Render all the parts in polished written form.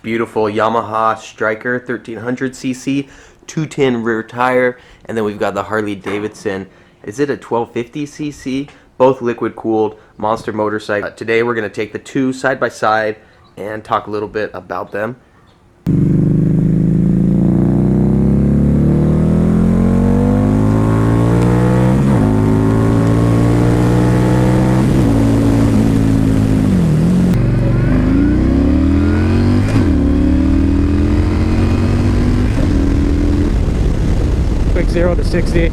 beautiful Yamaha Stryker 1300cc 210 rear tire, and then we've got the Harley Davidson. Is it a 1250cc? Both liquid cooled monster motorcycle. Today we're going to take the two side by side and talk a little bit about them. Quick 0 to 60.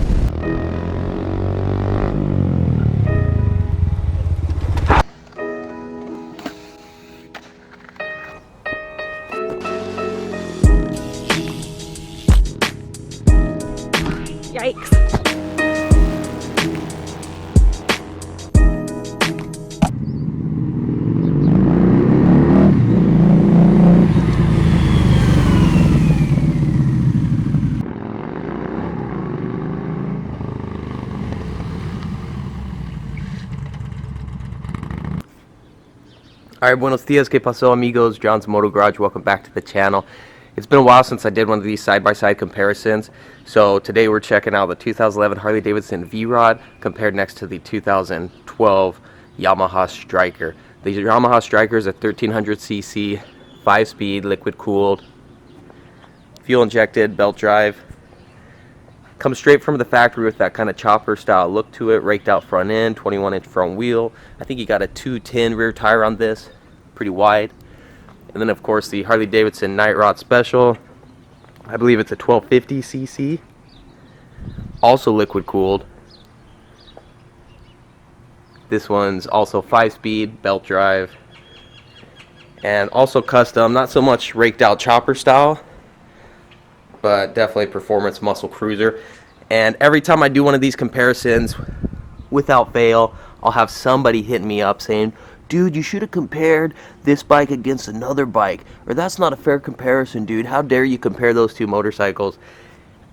Yikes. Alright, buenos dias, que paso amigos, John's Moto Garage, welcome back to the channel. It's been a while since I did one of these side-by-side comparisons, so today we're checking out the 2011 Harley Davidson V-Rod compared next to the 2012 Yamaha Stryker. The Yamaha Stryker is a 1300cc, 5-speed, liquid-cooled, fuel-injected, belt drive. Comes straight from the factory with that kind of chopper style look to it, raked out front end, 21-inch front wheel. I think you got a 210 rear tire on this, pretty wide. And then of course the Harley Davidson Night Rod Special. I believe it's a 1250cc, also liquid cooled. This one's also 5-speed, belt drive, and also custom, not so much raked out chopper style, but definitely performance muscle cruiser. And every time I do one of these comparisons, without fail, I'll have somebody hit me up saying, dude, you should have compared this bike against another bike, or that's not a fair comparison, dude. How dare you compare those two motorcycles?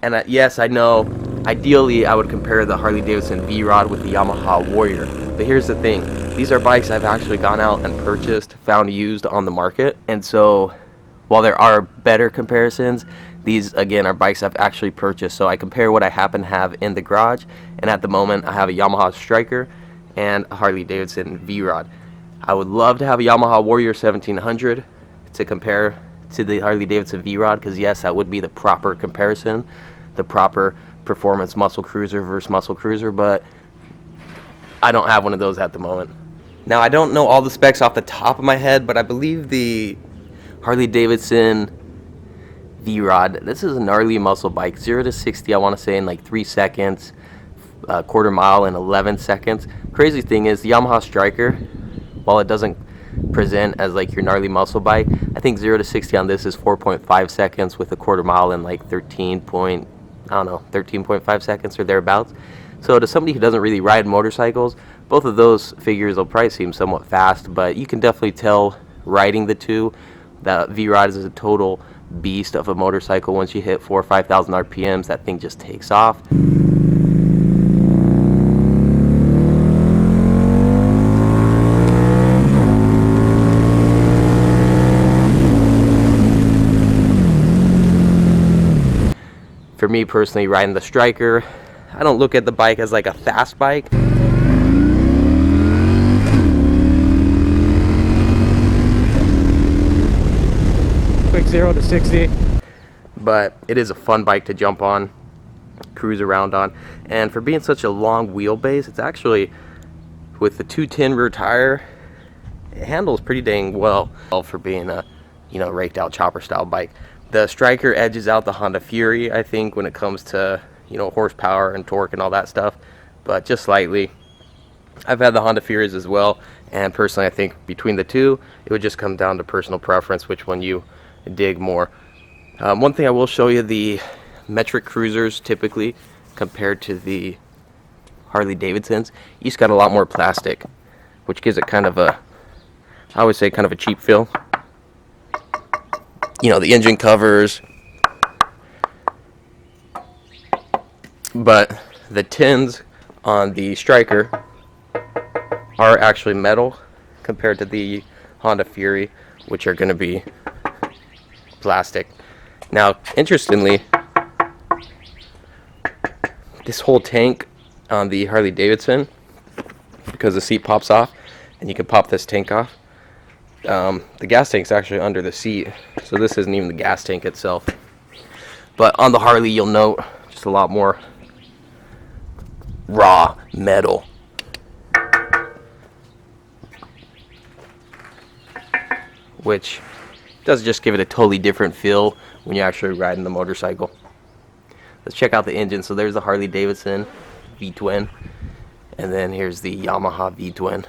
And yes, I know, ideally I would compare the Harley Davidson V-Rod with the Yamaha Warrior. But here's the thing, these are bikes I've actually gone out and purchased, found used on the market. And so, while there are better comparisons, these again are bikes I've actually purchased. So I compare what I happen to have in the garage, and at the moment I have a Yamaha Stryker and a Harley Davidson V-Rod. I would love to have a Yamaha Warrior 1700 to compare to the Harley Davidson V-Rod, because yes, that would be the proper comparison, the proper performance muscle cruiser versus muscle cruiser, but I don't have one of those at the moment. Now, I don't know all the specs off the top of my head, but I believe the Harley Davidson V-Rod, this is a gnarly muscle bike. 0 to 60 I want to say in like 3 seconds, quarter mile in 11 seconds. Crazy thing is the Yamaha Stryker, while it doesn't present as like your gnarly muscle bike, I think 0 to 60 on this is 4.5 seconds with a quarter mile in like 13.5 seconds or thereabouts. So to somebody who doesn't really ride motorcycles, both of those figures will probably seem somewhat fast, but you can definitely tell riding the two that V-Rod is a total beast of a motorcycle. Once you hit 4,000 or 5,000 RPMs, that thing just takes off. For me personally, riding the Stryker, I don't look at the bike as like a fast bike. Quick 0 to 60. But it is a fun bike to jump on, cruise around on. And for being such a long wheelbase, it's actually, with the 210 rear tire, it handles pretty dang well for being a, raked out chopper style bike. The Stryker edges out the Honda Fury, I think, when it comes to, horsepower and torque and all that stuff, but just slightly. I've had the Honda Furies as well, and personally I think between the two, it would just come down to personal preference, which one you dig more. One thing I will show you, the metric cruisers typically compared to the Harley Davidsons, you just got a lot more plastic, which gives it kind of a, I always say, kind of a cheap feel. The engine covers, but the tins on the Stryker are actually metal compared to the Honda Fury, which are going to be plastic. Now, interestingly, this whole tank on the Harley Davidson, because the seat pops off, and you can pop this tank off, the gas tank's actually under the seat, so this isn't even the gas tank itself. But on the Harley, you'll note just a lot more raw metal. Which does just give it a totally different feel when you're actually riding the motorcycle. Let's check out the engine. So there's the Harley Davidson V-twin, and then here's the Yamaha V-twin.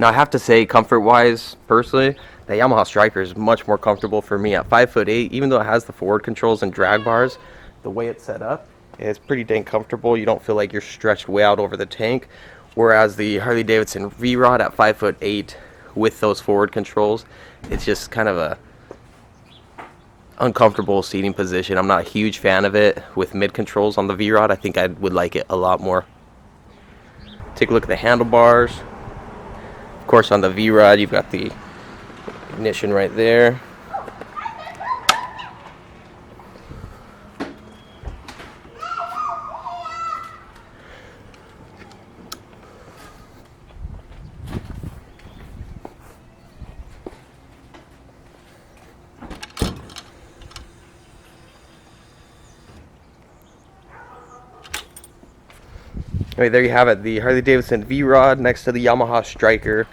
Now I have to say, comfort-wise, personally, the Yamaha Stryker is much more comfortable for me at 5'8". Even though it has the forward controls and drag bars, the way it's set up is pretty dang comfortable. You don't feel like you're stretched way out over the tank. Whereas the Harley Davidson V-Rod at 5'8", with those forward controls, it's just kind of a uncomfortable seating position. I'm not a huge fan of it with mid controls on the V-Rod. I think I would like it a lot more. Take a look at the handlebars. Of course, on the V-Rod, you've got the ignition right there. Anyway, there you have it, the Harley Davidson V-Rod next to the Yamaha Stryker.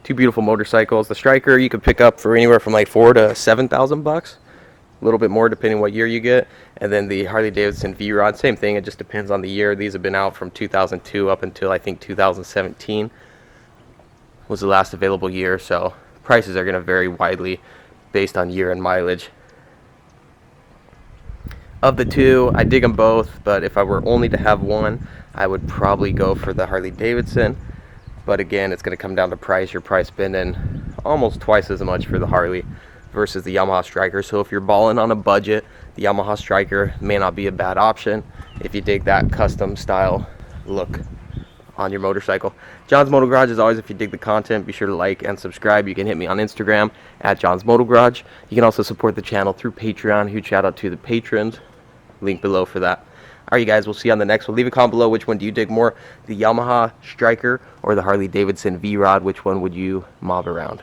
Two beautiful motorcycles. The Stryker you could pick up for anywhere from like $4,000 to $7,000, a little bit more depending what year you get. And then the Harley Davidson V-Rod, same thing, it just depends on the year. These have been out from 2002 up until I think 2017 was the last available year, so prices are going to vary widely based on year and mileage. Of the two, I dig them both, but if I were only to have one, I would probably go for the Harley Davidson. But again, it's going to come down to price. You're probably spending almost twice as much for the Harley versus the Yamaha Stryker. So if you're balling on a budget, the Yamaha Stryker may not be a bad option if you dig that custom style look on your motorcycle. John's Moto Garage, as always, if you dig the content, be sure to like and subscribe. You can hit me on Instagram at John's Moto Garage. You can also support the channel through Patreon. Huge shout out to the patrons. Link below for that. Alright, you guys, we'll see you on the next one. Leave a comment below, which one do you dig more, the Yamaha Stryker or the Harley Davidson V-Rod? Which one would you mob around?